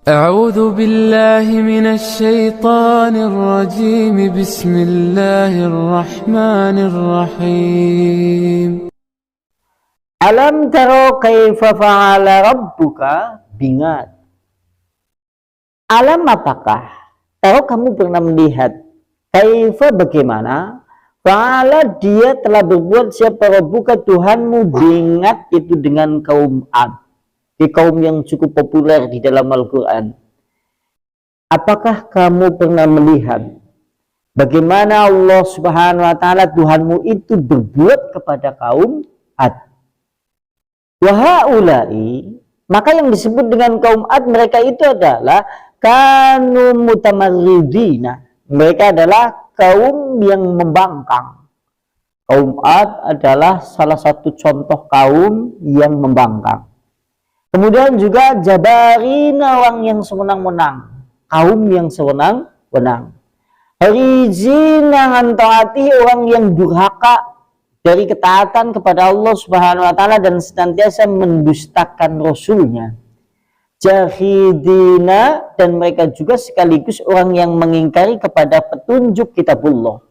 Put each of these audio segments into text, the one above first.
أعوذ بالله من الشيطان الرجيم بسم الله الرحمن الرحيم Alam taro kaifa fa'ala rabbuka bingat. Alam apakah? Taro kamu pernah melihat kaifa bagaimana fa'ala dia telah berbuat siapa rabbuka Tuhanmu bingat itu dengan kaum Ad. Di kaum yang cukup populer di dalam Al-Quran. Apakah kamu pernah melihat bagaimana Allah Subhanahu wa Ta'ala Tuhanmu itu berbuat kepada kaum Ad? Wahaulai, maka yang disebut dengan kaum Ad, mereka itu adalah kanu mutamarridina. Mereka adalah kaum yang membangkang. Kaum Ad adalah salah satu contoh kaum yang membangkang. Kemudian juga jabarina, orang yang sewenang-wenang, kaum yang sewenang-wenang. Harizina an taati, orang yang durhaka dari ketaatan kepada Allah Subhanahu wa Ta'ala dan senantiasa mendustakan Rasulnya. Jahidina, dan mereka juga sekaligus orang yang mengingkari kepada petunjuk kitabullah.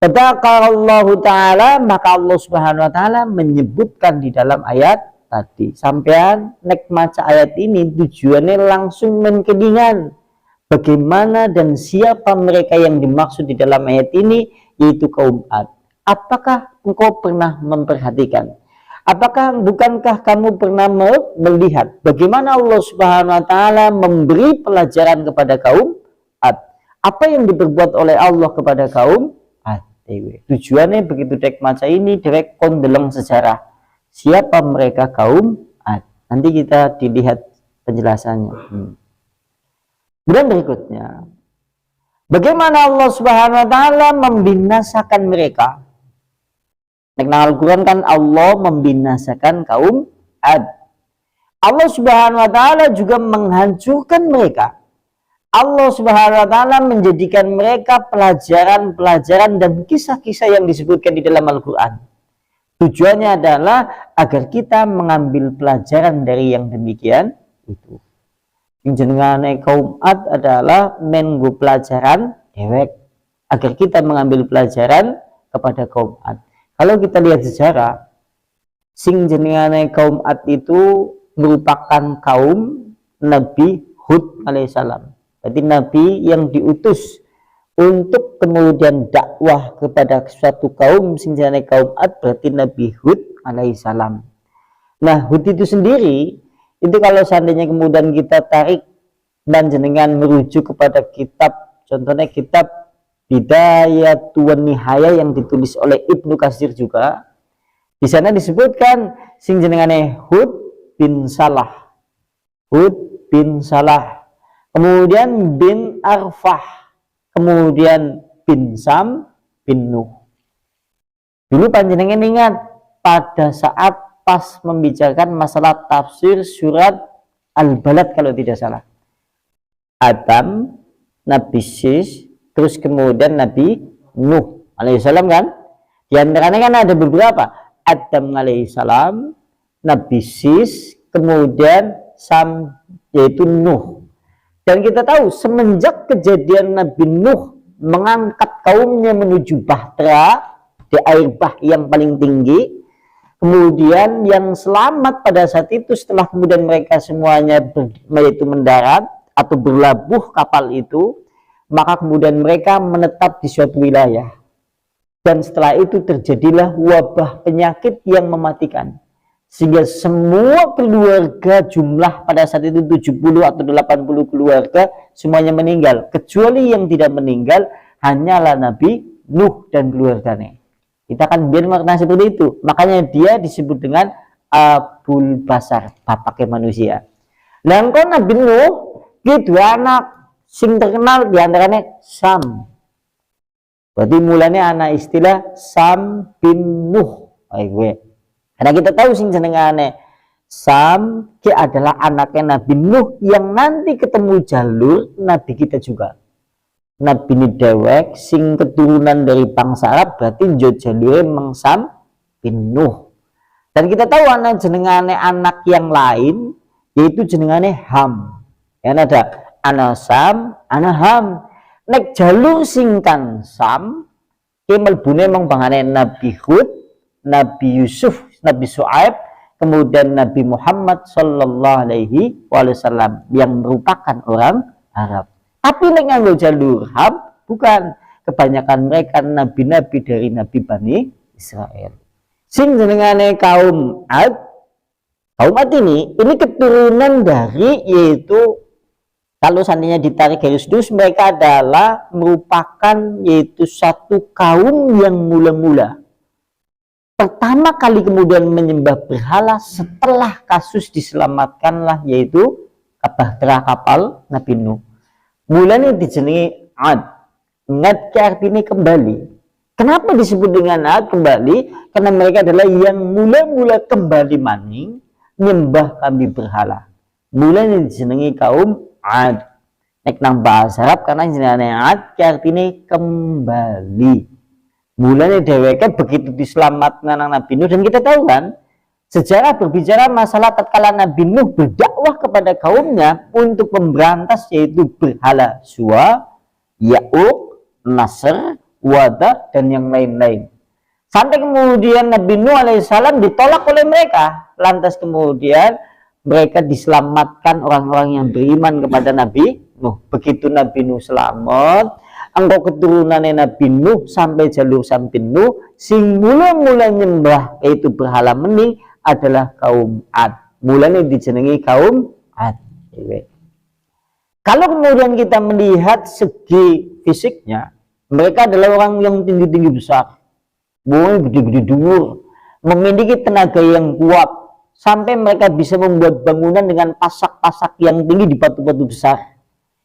Fadzakarallahu Ta'ala, maka Allah Subhanahu wa Ta'ala menyebutkan di dalam ayat tadi. Sampean nek maca ayat ini tujuannya langsung menkelingan bagaimana dan siapa mereka yang dimaksud di dalam ayat ini, yaitu kaum Ad. Apakah engkau pernah memperhatikan? Bukankah kamu pernah melihat bagaimana Allah Subhanahu wa Ta'ala memberi pelajaran kepada kaum Ad? Apa yang diperbuat oleh Allah kepada kaum Ad? Tujuannya begitu dek maca ini direk kondeleng sejarah. Siapa mereka kaum Ad? Nanti kita dilihat penjelasannya. Kemudian berikutnya, bagaimana Allah Subhanahu wa Ta'ala membinasakan mereka? Nah, Al-Quran kan Allah membinasakan kaum Ad. Allah Subhanahu wa Ta'ala juga menghancurkan mereka. Allah Subhanahu wa Ta'ala menjadikan mereka pelajaran-pelajaran dan kisah-kisah yang disebutkan di dalam Al-Quran. Tujuannya adalah agar kita mengambil pelajaran dari yang demikian itu. Jenengane kaum Ad adalah menggu pelajaran dewek, agar kita mengambil pelajaran kepada kaum Ad. Kalau kita lihat sejarah, sing jenengane kaum Ad itu merupakan kaum Nabi Hud alaihissalam. Jadi Nabi yang diutus untuk kemudian dakwah kepada suatu kaum sing jenenge kaum Ad, berarti Nabi Hud alaihissalam. Nah, Hud itu sendiri itu kalau seandainya kemudian kita tarik dan jenengan merujuk kepada kitab, contohnya kitab Bidayah wan Nihayah yang ditulis oleh Ibnu Katsir juga, di sana disebutkan sing jenengane Hud bin Salah, kemudian bin Arfah, kemudian bin Sam bin Nuh. Dulu panjenengan ingat pada saat pas membicarakan masalah tafsir surat Al-Balad kalau tidak salah, Adam, Nabi Sis, terus kemudian Nabi Nuh alaihissalam kan. Di antaranya kan ada beberapa, Adam alaihissalam, Nabi Sis, kemudian Sam yaitu Nuh. Dan kita tahu semenjak kejadian Nabi Nuh mengangkat kaumnya menuju bahtera, di air bah yang paling tinggi, kemudian yang selamat pada saat itu setelah kemudian mereka semuanya yaitu mendarat atau berlabuh kapal itu, maka kemudian mereka menetap di suatu wilayah. Dan setelah itu terjadilah wabah penyakit yang mematikan. Sehingga semua keluarga, jumlah pada saat itu 70 atau 80 keluarga semuanya meninggal. Kecuali yang tidak meninggal hanyalah Nabi Nuh dan keluarganya. Kita akan biar makna seperti itu. Makanya dia disebut dengan Abul Basar, bapaknya manusia. Nah, engkau Nabi Nuh, gitu anak sing terkenal diantaranya Sam. Berarti mulanya anak istilah Sam bin Nuh. Karena kita tahu sing jenengane Sam dia adalah anaknya Nabi Nuh yang nanti ketemu jalur Nabi kita juga. Nabi ini dewek sing keturunan dari bangsa Arab, berarti jalurnya Mang Sam bin Nuh. Dan kita tahu anak jenengane anak yang lain yaitu jenengane Ham. Yang ada ana Sam, ana Ham. Nek jalur singkan Sam, ki melbune mong bangane Nabi Hud, Nabi Yusuf, Nabi Shu'aib, kemudian Nabi Muhammad sallallahu alaihi wasallam yang merupakan orang Arab. Tapi nek nganggo jalur Ham, bukan. Kebanyakan mereka nabi-nabi dari Nabi Bani Israel. Sing jenengane kaum Ad. Kaum Ad ini keturunan dari, yaitu kalau seandainya ditarik garis lurus, mereka adalah merupakan yaitu satu kaum yang mula-mula pertama kali kemudian menyembah berhala setelah kasus diselamatkanlah yaitu bahtera kapal Nabi Nuh. Mulanya dijenengi Ad. Ad artinya kembali. Kenapa disebut dengan Ad kembali? Karena mereka adalah yang mula-mula kembali maning nyembah kami berhala. Mulanya dijenengi kaum Ad. Nek nang bahasa Arab karena jenenge Ad artinya kembali. Mulanya dheweke begitu diselamatkan Nabi Nuh, dan kita tahu kan sejarah berbicara masalah tatkala Nabi Nuh berdakwah kepada kaumnya untuk memberantas yaitu berhala Suwa, Ya'uq, Nasr, Wada, dan yang lain-lain. Sampai kemudian Nabi Nuh alaihissalam ditolak oleh mereka. Lantas kemudian mereka diselamatkan orang-orang yang beriman kepada Nabi Nuh. Begitu Nabi Nuh selamat, engkau keturunannya Nabi Nuh sampai jalur sampai Nuh, sing mula-mula nyembah yaitu berhala mening adalah kaum Ad. Mulanya dijenengi kaum Ad. Kalau kemudian kita melihat segi fisiknya, mereka adalah orang yang tinggi-tinggi besar, gede-gede dhuwur, memiliki tenaga yang kuat, sampai mereka bisa membuat bangunan dengan pasak-pasak yang tinggi di batu-batu besar.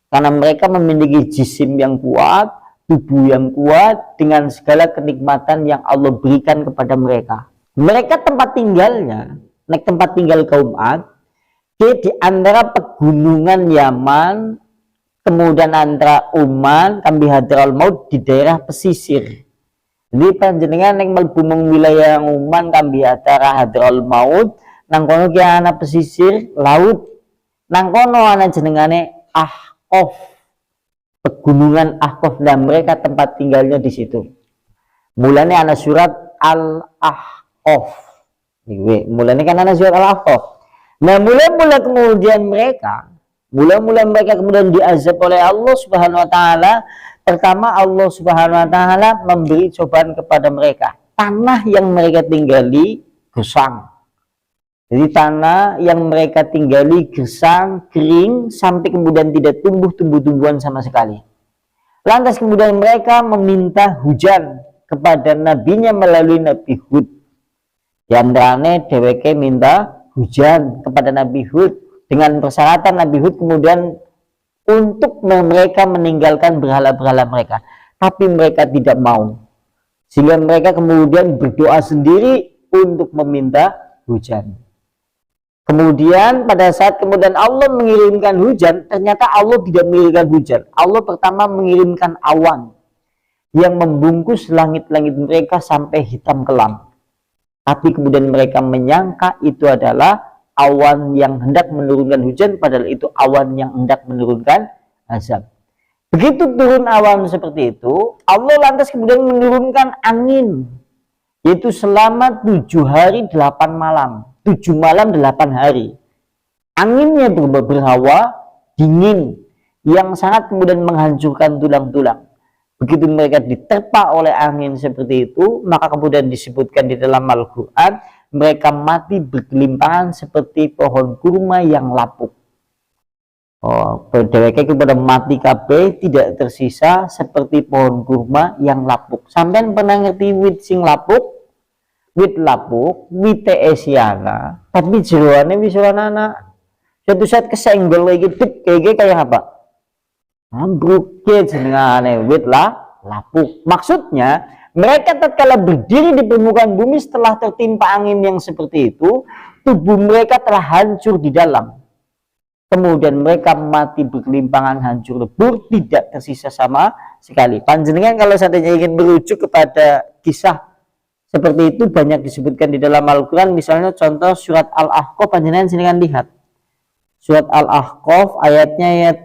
Karena mereka memiliki jisim yang kuat, tubuh yang kuat, dengan segala kenikmatan yang Allah berikan kepada mereka. Mereka tempat tinggalnya, tempat tinggal kaum Ad, di antara pegunungan Yaman, kemudian antara Oman, Kambi Hadral Maut di daerah pesisir. Jadi panjenengan yang mlebu wilayah Oman, Kambi Hadral Maut, nang kono ki ana pesisir laut, nang kono ana jenengane Ahqaf, pegunungan Ahqaf, dan mereka tempat tinggalnya di situ. Mulanya ana surat Al-Ahqaf. Mulanya kan ana surat Al-Ahqaf. Nah, mula-mula mereka kemudian diazab oleh Allah Subhanahu wa taala. Pertama, Allah Subhanahu wa taala memberi cobaan kepada mereka. Tanah yang mereka tinggali gersang. Jadi tanah yang mereka tinggali gersang, kering, sampai kemudian tidak tumbuh tumbuhan sama sekali. Lantas kemudian mereka meminta hujan kepada nabinya melalui Nabi Hud. Di antaranya dheweke minta hujan kepada Nabi Hud dengan persyaratan Nabi Hud kemudian untuk mereka meninggalkan berhala-berhala mereka, tapi mereka tidak mau, sehingga mereka kemudian berdoa sendiri untuk meminta hujan. Kemudian pada saat kemudian Allah mengirimkan hujan, ternyata Allah tidak mengirimkan hujan. Allah pertama mengirimkan awan yang membungkus langit-langit mereka sampai hitam kelam. Tapi kemudian mereka menyangka itu adalah awan yang hendak menurunkan hujan, padahal itu awan yang hendak menurunkan azab. Begitu turun awan seperti itu, Allah lantas kemudian menurunkan angin, yaitu selama 7 hari 8 malam, 7 malam 8 hari. Anginnya berhawa dingin yang sangat kemudian menghancurkan tulang-tulang. Begitu mereka diterpa oleh angin seperti itu, maka kemudian disebutkan di dalam Al-Quran, mereka mati bergelimpangan seperti pohon kurma yang lapuk. Berdeweke kepada mati kabeh, tidak tersisa seperti pohon kurma yang lapuk. Sampean pernah ngerti wit sing lapuk? Wit lapuk, wite esiana, tapi jeroane wis ora ana. Suatu saat kesenggol lagi dip kayak apa? Ambruk jenengane wit lapuk. Maksudnya mereka tatkala berdiri di permukaan bumi setelah tertimpa angin yang seperti itu, tubuh mereka telah hancur di dalam. Kemudian mereka mati berkelimpangan, hancur lebur, tidak tersisa sama sekali. Panjenengan kalau seandainya ingin merujuk kepada kisah seperti itu banyak disebutkan di dalam Al-Quran. Misalnya contoh surat Al-Ahqaf, panjenengan silahkan lihat. Surat Al-Ahqaf ayatnya ayat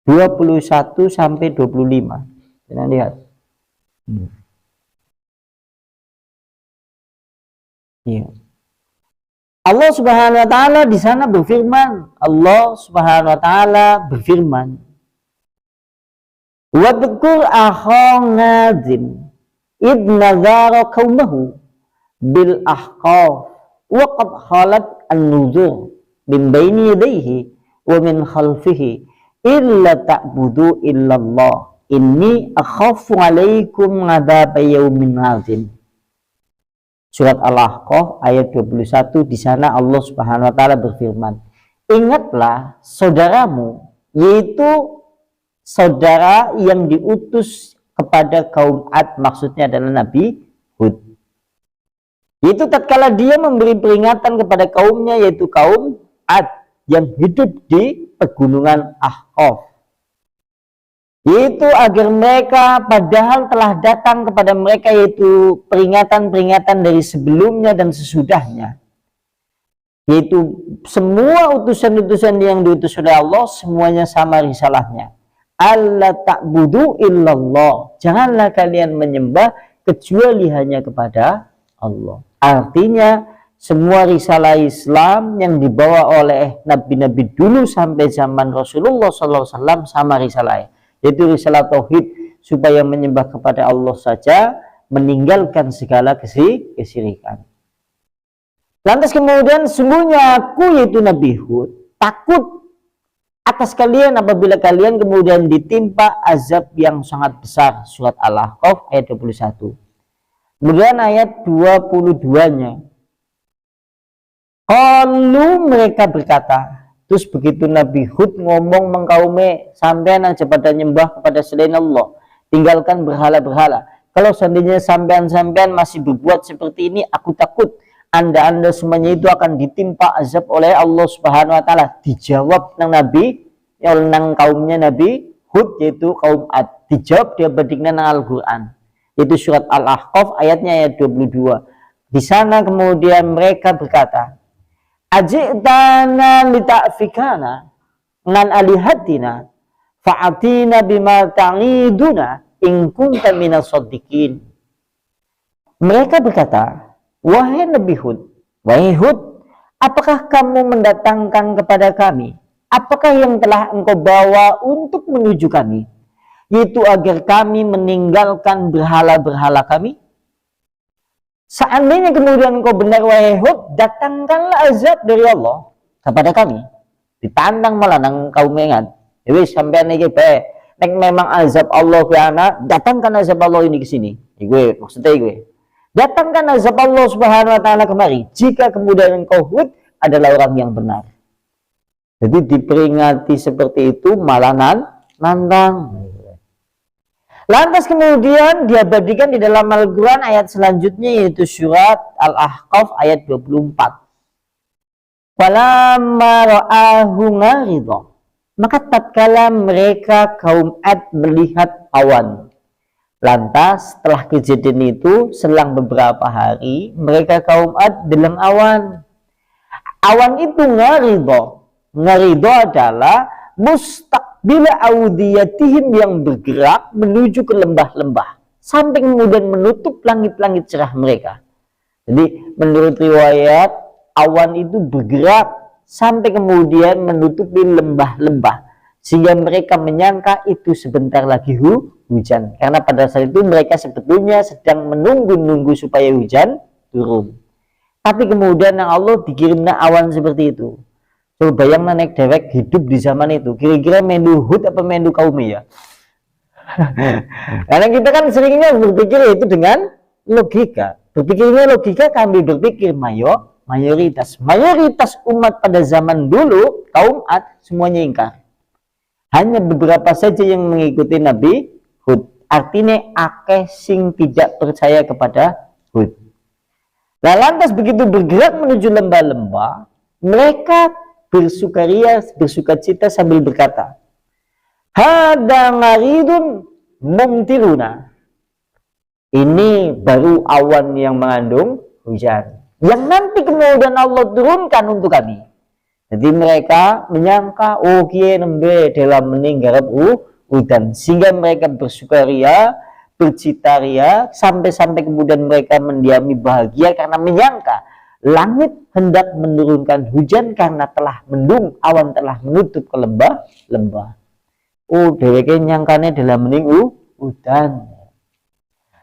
21 sampai 25. Kita lihat. Ya. Allah Subhanahu wa taala di sana berfirman, Allah Subhanahu wa taala berfirman, "Wa dzkur akha Nazim id nazara qaumahu bil ahqaf wa qad khalat an-nuzur min baini yadayhi wa min khalfihi illa ta'budu illallah inni akhafu alaikum adzab yaumin azim." Surat Al-Ahqaf ayat 21, di sana Allah Subhanahu wa taala berfirman, "Ingatlah saudaramu, yaitu saudara yang diutus kepada kaum Ad, maksudnya adalah Nabi Hud. Itu tatkala dia memberi peringatan kepada kaumnya, yaitu kaum Ad yang hidup di pegunungan Ahqaf. Yaitu agar mereka, padahal telah datang kepada mereka yaitu peringatan-peringatan dari sebelumnya dan sesudahnya. Yaitu semua utusan-utusan yang diutus oleh Allah semuanya sama risalahnya. Allah ta'budu illallah. Janganlah kalian menyembah kecuali hanya kepada Allah. Artinya semua risalah Islam yang dibawa oleh nabi-nabi dulu sampai zaman Rasulullah SAW sama risalahnya, yaitu risalah tauhid, supaya menyembah kepada Allah saja, meninggalkan segala kesyirikan. Lantas kemudian, sungguhnya aku yaitu Nabi Hud takut atas kalian apabila kalian kemudian ditimpa azab yang sangat besar. Surat Al-Ahqaf ayat 21. Kemudian ayat 22-nya, kalau mereka berkata, terus begitu Nabi Hud ngomong mengkaumi, sampean aja pada nyembah kepada selain Allah, tinggalkan berhala-berhala. Kalau seandainya sampean masih berbuat seperti ini, aku takut anda semuanya itu akan ditimpa azab oleh Allah Subhanahu wa taala. Dijawab nang Nabi, nang kaumnya Nabi Hud, yaitu kaum Ad. Dijawab dia bandingkan nang Al-Qur'an, yaitu surat Al-Ahqaf ayatnya ayat 22. Di sana kemudian mereka berkata, "Ajitana lita'fikana ngan alihatina fa'atina bima ta'iduna in kunta minas shadiqin." Mereka berkata, "Wahai Nabi Hud, wahai Hud, apakah kamu mendatangkan kepada kami apakah yang telah engkau bawa untuk menuju kami, yaitu agar kami meninggalkan berhala-berhala kami? Seandainya kemudian engkau benar wahai Hud, datangkanlah azab dari Allah kepada kami." Ditantang malah nang kaum mengat. Wis sampean iki bae, nek memang azab Allah ke anak, datangkan azab Allah ini ke sini. Iku maksudnya iku. Datangkan azab Allah Subhanahu wa taala kemari jika kemudian engkau Hud adalah orang yang benar. Jadi diperingati seperti itu malah nantang. Lantas kemudian diabadikan di dalam Al-Quran ayat selanjutnya, yaitu surat Al-Ahqaf ayat 24. "Walamma ra'ahu gharidha." Maka tatkala mereka kaum Ad melihat awan. Lantas setelah kejadian itu selang beberapa hari, mereka kaum Ad deleng awan. Awan itu gharidha. Gharidha adalah bila audiyatihim, yang bergerak menuju ke lembah-lembah sampai kemudian menutup langit-langit cerah mereka. Jadi menurut riwayat, awan itu bergerak sampai kemudian menutupi lembah-lembah sehingga mereka menyangka itu sebentar lagi hujan, karena pada saat itu mereka sebetulnya sedang menunggu-nunggu supaya hujan turun. Tapi kemudian Allah dikirimnya awan seperti itu. Coba bayangkan naik dewek hidup di zaman itu, kira-kira menu Hud apa menu kaum ya? Karena kita kan seringnya berpikir itu dengan logika. Berpikirnya logika, kami berpikir mayoritas umat pada zaman dulu kaum Ad semuanya ingkar. Hanya beberapa saja yang mengikuti Nabi Hud. Artinya akeh sing tidak percaya kepada Hud. Nah, lantas begitu bergerak menuju lembah-lembah, mereka bersukacita sambil berkata, "Hada ngaridun mumtiruna." Ini baru awan yang mengandung hujan, yang nanti kemudian Allah turunkan untuk kami. Jadi mereka menyangka oh kiye nembe dalam meninggal udan, sehingga mereka bersukaria, bercitaria, sampai-sampai kemudian mereka mendiami bahagia karena menyangka langit hendak menurunkan hujan karena telah mendung, awan telah menutup ke lembah. Oh dheweke nyangkane dalam meninggal udan.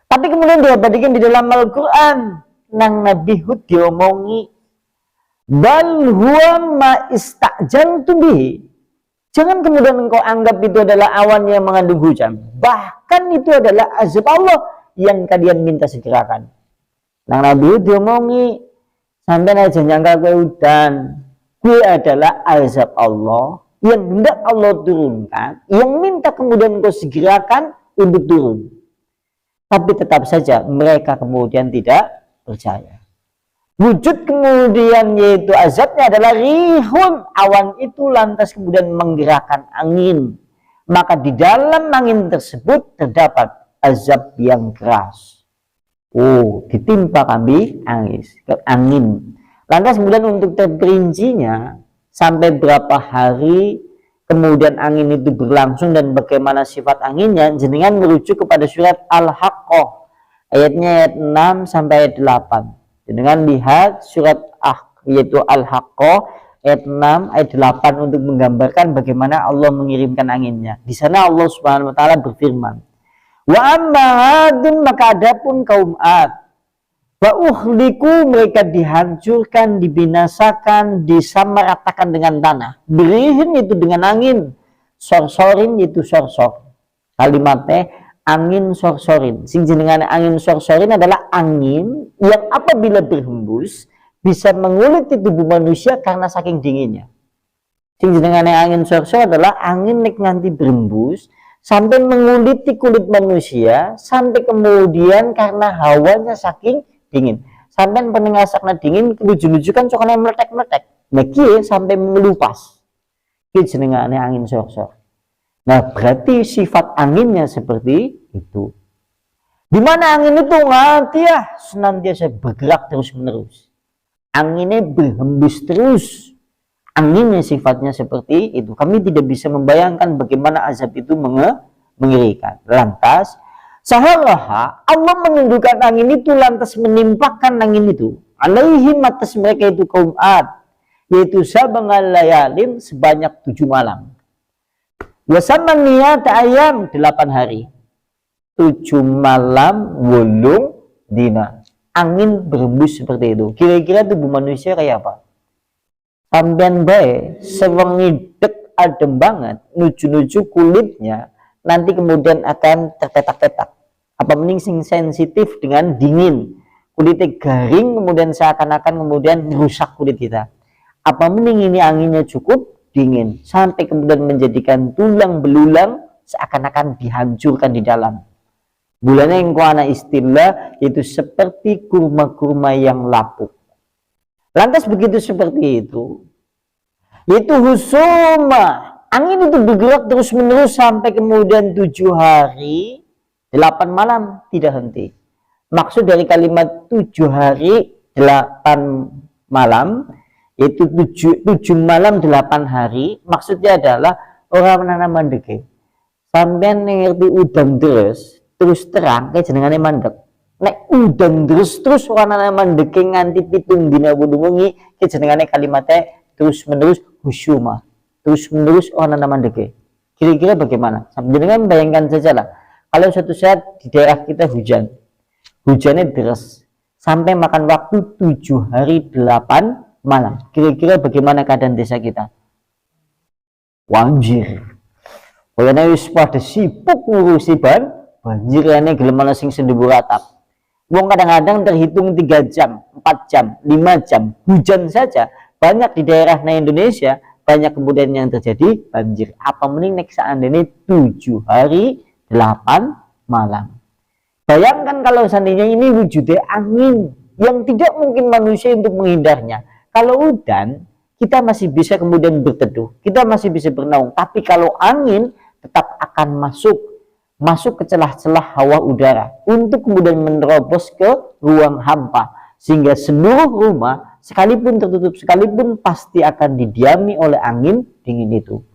Tapi kemudian diabadikan di dalam Al-Quran, nang Nabi Hud diomongi, bal huwa ma istajaltu bihi. Jangan kemudian engkau anggap itu adalah awan yang mengandung hujan. Bahkan itu adalah azab Allah yang kalian minta segerakan. Nang Nabi Hud diomongi, sampai aja nyangka gue udan, gue adalah azab Allah yang hendak Allah turunkan, yang minta kemudian engkau segerakan untuk turun. Tapi tetap saja mereka kemudian tidak percaya. Wujud kemudian yaitu azabnya adalah rihun, awan itu lantas kemudian menggerakkan angin. Maka di dalam angin tersebut terdapat azab yang keras. Oh, ditimpa kami angin. Lantas kemudian untuk terperincinya sampai berapa hari kemudian angin itu berlangsung dan bagaimana sifat anginnya, jenengan merujuk kepada surat Al-Haqqah ayat 6 sampai ayat 8. Dengan lihat surat yaitu Al-Haqqah ayat 6 ayat 8 untuk menggambarkan bagaimana Allah mengirimkan anginnya. Di sana Allah Subhanahu wa taala berfirman, "Wa amma 'adun, maka adapun kaum 'Ad, wa uhliku, mereka dihancurkan, dibinasakan, disamaratakan dengan tanah. Berihin itu dengan angin, sorsorin itu sorsor." Kalimatnya angin sorsorin. Sing jenengan angin sorsorin adalah angin yang apabila berhembus bisa mengulit di tubuh manusia karena saking dinginnya. Sing jenengan angin sorsor adalah angin nek nganti berhembus sampai menguliti kulit manusia sampai kemudian karena hawanya saking dingin. Sampai penengasakna dingin luju-luju kan cokane meletek-meletek. Nah kiye sampai melupas. Ki jenengane angin sorsor. Nah, berarti sifat anginnya seperti itu. Di mana angin itu senantiasa bergerak terus-menerus. Anginnya berhembus terus. Anginnya sifatnya seperti itu. Kami tidak bisa membayangkan bagaimana azab itu mengerikan. Lantas, sahalah Allah menundukkan angin itu, lantas menimpakan angin itu alaihim atas mereka itu kaum 'Ad, yaitu sabangal layalin sebanyak 7 malam. Wasamaniyat ayam 8 hari, 7 malam 8 dina. Angin berhembus seperti itu. Kira-kira tubuh manusia kayak apa? Sampean bae sewengi dek adem banget, nuju-nuju kulitnya nanti kemudian akan terpetak-petak. Apa mending sing sensitif dengan dingin, kulitnya garing kemudian seakan-akan kemudian merusak kulit kita. Apa mending ini anginnya cukup dingin sampai kemudian menjadikan tulang belulang seakan-akan dihancurkan di dalam. Bulannya yang kuana istilah itu seperti kurma-kurma yang lapuk. Lantas begitu seperti itu husuma, angin itu bergerak terus menerus sampai kemudian 7 hari 8 malam tidak henti. Maksud dari kalimat 7 hari 8 malam yaitu 7 malam 8 hari, maksudnya adalah orang menanam mandeke. Sampean ngerti udan terus terang kayak jenengane mandek. Nek udan terus orang nanam mandeke nganti 7 dina wengi kayak jenengane kalimatnya terus menerus husuma. Terus menerus orang nanam mandeke. Kira-kira bagaimana? Jenengan bayangkan saja lah. Kalau suatu saat di daerah kita hujannya deras sampai makan waktu 7 hari 8 malam. Kira-kira bagaimana keadaan desa kita? Banjir. Pokoknya wis pada sibuk ngurusi banjir ini gelem ana sing sendubur atap. Wong kadang-kadang terhitung 3 jam, 4 jam, 5 jam hujan saja banyak di daerah Indonesia, banyak kemudian yang terjadi banjir. Apa mending nek seandainya 7 hari 8 malam. Bayangkan kalau seandainya ini wujudnya angin yang tidak mungkin manusia untuk menghindarnya. Kalau udan, kita masih bisa kemudian berteduh, kita masih bisa bernaung. Tapi kalau angin tetap akan masuk ke celah-celah hawa udara untuk kemudian menerobos ke ruang hampa. Sehingga seluruh rumah, sekalipun tertutup sekalipun pasti akan didiami oleh angin dingin itu.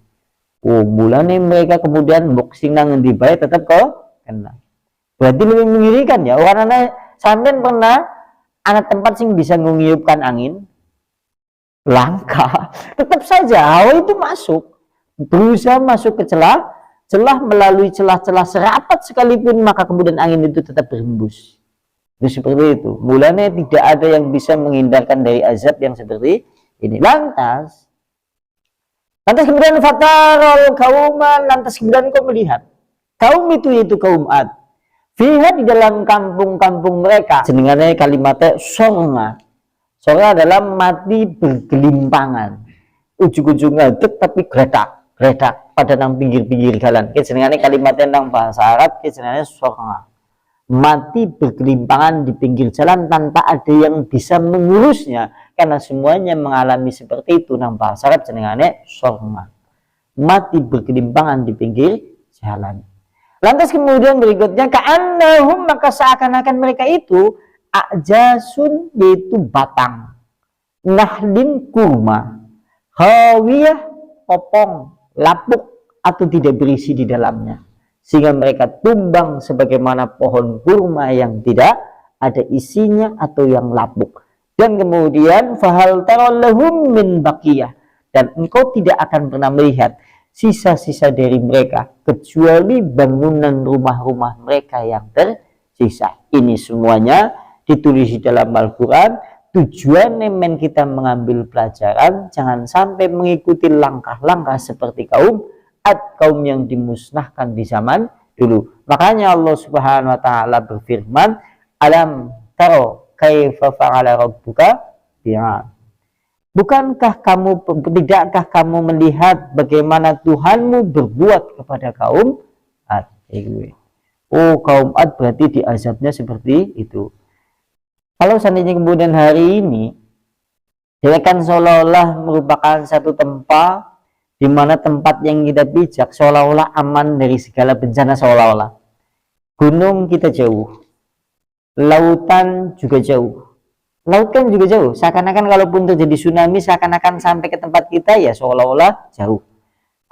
Oh, mulane mereka kemudian boxing nang di bae tetap kok kena. Berarti lebih mengerikan ya. Karena sampean pernah ada tempat sing bisa mengiupkan angin? Langka. Tetap saja hawa itu masuk. Berusaha masuk ke celah melalui celah-celah serapat sekalipun, maka kemudian angin itu tetap berhembus. Itu seperti itu. Mulanya tidak ada yang bisa menghindarkan dari azab yang seperti ini. Lantas kemudian fatarol kauman, lantas kemudian kau melihat kaum itu yaitu kaum Ad. Fiha di dalam kampung-kampung mereka. Senengannya kalimatnya songa. Songa adalah mati bergelimpangan. Ujung-ujungnya tapi gretak pada nang pinggir-pinggir jalan. Senengannya kalimatnya nang bahasa Arab, senengannya songa. Mati bergelimpangan di pinggir jalan tanpa ada yang bisa mengurusnya, karena semuanya mengalami seperti itu. Nang bahasa Arab jenengane sorma, mati bergelimpangan di pinggir jalan. Lantas kemudian berikutnya ka'annahum, maka seakan-akan mereka itu ajasun, yaitu batang nahlin kurma, khawiyah, kopong, lapuk atau tidak berisi di dalamnya, sehingga mereka tumbang sebagaimana pohon kurma yang tidak ada isinya atau yang lapuk. Dan kemudian fahal tarallahum min baqiyah, dan engkau tidak akan pernah melihat sisa-sisa dari mereka kecuali bangunan rumah-rumah mereka yang tersisa. Ini semuanya ditulis di dalam Al-Quran. Tujuannya kita mengambil pelajaran, jangan sampai mengikuti langkah-langkah seperti kaum Ad, kaum yang dimusnahkan di zaman dulu. Makanya Allah Subhanahu wa taala berfirman, alam taro kaifa fa'ala rabbuka bi'ad. Tidakkah kamu melihat bagaimana Tuhanmu berbuat kepada kaum Ad? Oh, kaum Ad berarti diazabnya seperti itu. Kalau seandainya kemudian hari ini dia kan seolah-olah merupakan satu tempat di mana tempat yang kita pijak seolah-olah aman dari segala bencana, seolah-olah gunung kita jauh, lautan juga jauh, laut kan juga jauh, seakan-akan kalaupun terjadi tsunami seakan-akan sampai ke tempat kita ya seolah-olah jauh.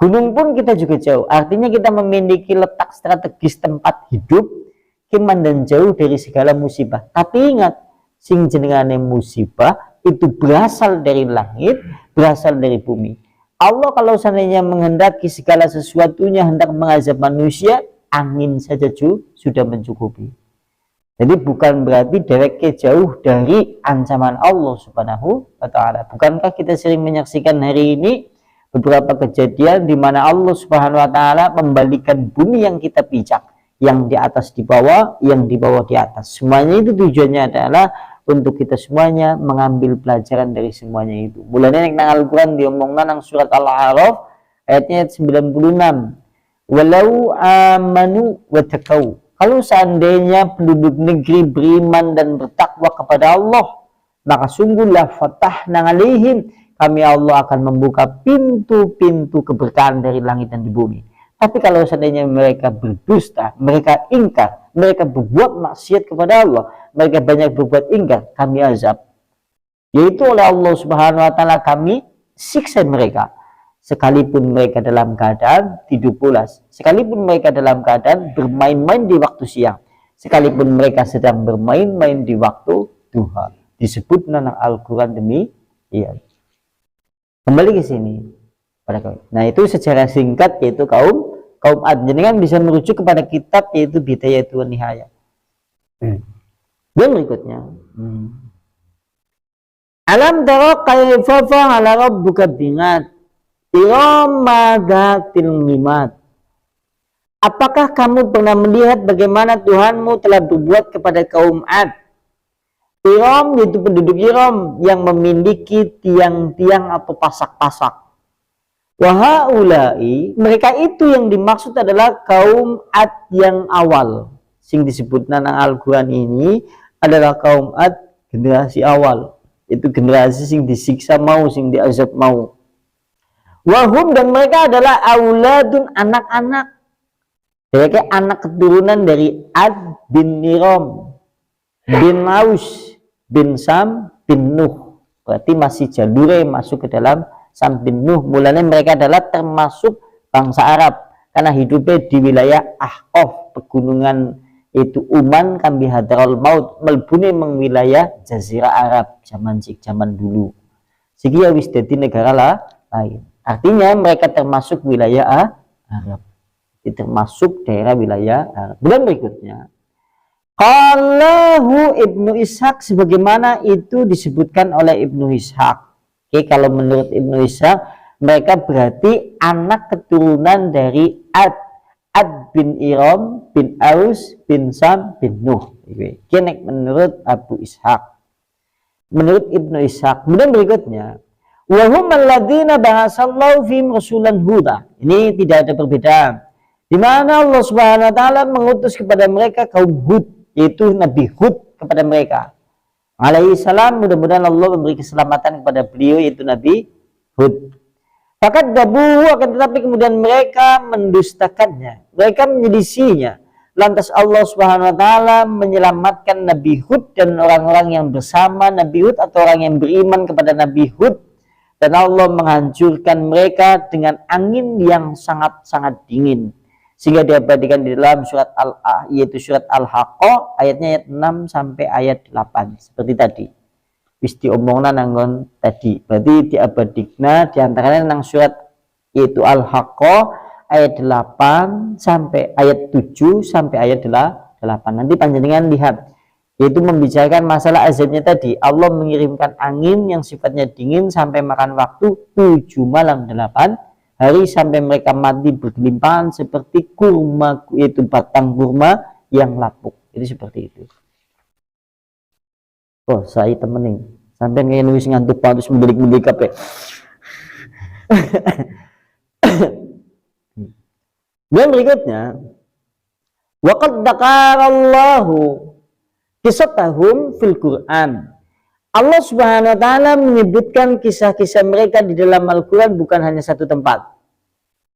Gunung pun kita juga jauh, artinya kita memiliki letak strategis tempat hidup kiman dan jauh dari segala musibah. Tapi ingat, sing jenengane musibah itu berasal dari langit, berasal dari bumi. Allah kalau seandainya menghendaki segala sesuatunya hendak mengazab manusia, angin saja sudah mencukupi. Jadi bukan berarti dereke jauh dari ancaman Allah Subhanahu wa taala. Bukankah kita sering menyaksikan hari ini beberapa kejadian di mana Allah Subhanahu wa taala membalikan bumi yang kita pijak, yang di atas di bawah, yang di bawah di atas. Semuanya itu tujuannya adalah untuk kita semuanya mengambil pelajaran dari semuanya itu. Mulanya nang Al-Quran diomongna nang surat Al-A'raf ayatnya 96. Walau amanu wa taqau. Kalau seandainya penduduk negeri beriman dan bertakwa kepada Allah, maka sungguhlah fatahna alaihim, kami Allah akan membuka pintu-pintu keberkahan dari langit dan di bumi. Tapi kalau seandainya mereka berdusta, mereka ingkar, mereka berbuat maksiat kepada Allah, mereka banyak berbuat ingkar, kami azab, yaitu oleh Allah Subhanahu wa taala kami siksa mereka, sekalipun mereka dalam keadaan tidur pulas, sekalipun mereka dalam keadaan bermain-main di waktu siang, sekalipun mereka sedang bermain-main di waktu duha. Disebut dalam Al-Quran demikian. Kembali ke sini. Nah, itu secara singkat yaitu kaum Ad. Jadi kan bisa merujuk kepada kitab yaitu Bidayah wa Nihayah. Dan berikutnya, alam tara kaifa fa'ala rabbuka bi'ad irama dzatil imad. Apakah kamu pernah melihat bagaimana Tuhanmu telah berbuat kepada kaum Ad? Iram yaitu penduduk Iram yang memiliki tiang-tiang atau pasak-pasak. Wahaulai, mereka itu yang dimaksud adalah kaum Ad yang awal. Sing disebut nang Al-Quran ini adalah kaum Ad generasi awal. Itu generasi sing disiksa mau, sing diazab mau. Wahum, dan mereka adalah auladun, anak-anak. Mereka anak keturunan dari Ad bin Iram bin Aus bin Sam bin Nuh berarti masih jalure masuk ke dalam Sam bin Nuh. Mulanya mereka adalah termasuk bangsa Arab karena hidupnya di wilayah Ahqaf, pegunungan itu Uman kambi hadarul maut, melbune meng wilayah jazirah Arab zaman dulu. Sigi wis dadi negara lain. Artinya mereka termasuk wilayah Arab. Termasuk daerah wilayah Arab. Bulan berikutnya Qalahu Ibnu Ishaq, sebagaimana itu disebutkan oleh Ibnu Ishaq. Oke, kalau menurut Ibnu Ishaq, mereka berarti anak keturunan dari Ad bin Iram bin Aus bin Sam bin Nuh. Ini menurut Abu Ishaq. Menurut Ibnu Ishaq. Kemudian berikutnya, wa hum alladzina ba'asallahu fihim rasulan huda. Ini tidak ada perbedaan. Di mana Allah Subhanahu wa taala mengutus kepada mereka kaum Hud, yaitu Nabi Hud kepada mereka. Alaihi salam, mudah-mudahan Allah memberi keselamatan kepada beliau, yaitu Nabi Hud. Fakat dabuhu, akan tetapi kemudian mereka mendustakannya, mereka menyelisihinya. Lantas Allah Subhanahu wa taala menyelamatkan Nabi Hud dan orang-orang yang bersama Nabi Hud atau orang yang beriman kepada Nabi Hud, dan Allah menghancurkan mereka dengan angin yang sangat-sangat dingin. Sehingga diabadikan di dalam surat yaitu surat Al-Haqqah ayatnya ayat 6 sampai ayat 8 seperti tadi. Wis diomongna nanggon tadi. Berarti diabadikna diantaranya nang surat yaitu Al-Haqqah ayat 8 sampai ayat 7 sampai ayat 8. Nanti panjenengan lihat, yaitu membicarakan masalah azabnya tadi. Allah mengirimkan angin yang sifatnya dingin sampai makan waktu 7 malam 8 hari sampai mereka mati bergelimpahan seperti kurma, yaitu batang kurma yang lapuk. Itu seperti itu. Oh, saya temenin. Sampai kayak nulis ngantuk terus mendelik-mendelik kabeh. Dan berikutnya, waqad dzakarallahu qissatahum fil Qur'an. Allah Subhanahu wa taala menyebutkan kisah-kisah mereka di dalam Al-Qur'an bukan hanya satu tempat.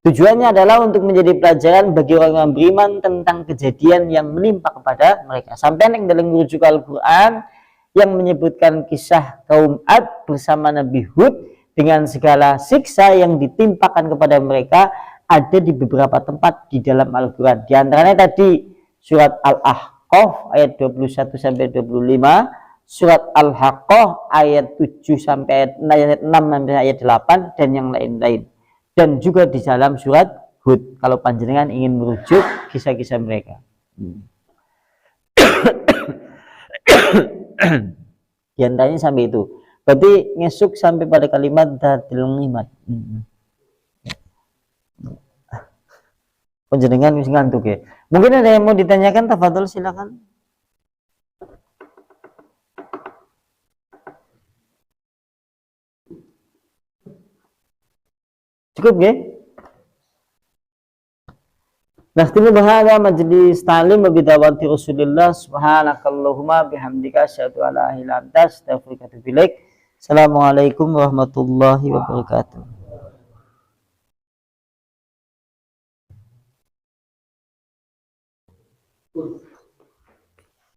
Tujuannya adalah untuk menjadi pelajaran bagi orang yang beriman tentang kejadian yang menimpa kepada mereka. Sampai yang dalam merujuk Al-Qur'an yang menyebutkan kisah kaum Ad bersama Nabi Hud dengan segala siksa yang ditimpakan kepada mereka ada di beberapa tempat di dalam Al-Qur'an. Di antaranya tadi surat Al-Ahqaf ayat 21 sampai 25, surat Al-Haqqah ayat 7 sampai ayat 6 sampai ayat 8 dan yang lain-lain. Dan juga di dalam surat Hud kalau panjenengan ingin merujuk kisah-kisah mereka. Di antaranya sampai itu. Berarti ngesuk sampai pada kalimat dadil ngimat. Panjenengan wis ngantuk ya. Mungkin ada yang mau ditanyakan, tafadhol silakan. Cukup ya? Nakhtimu bihadza majlis ta'lim wa bidawati Rasulillah subhanakallahumma bihamdika asyhadu an la ilaha illa anta astaghfiruka wa atubu ilaik. Assalamualaikum warahmatullahi wabarakatuh.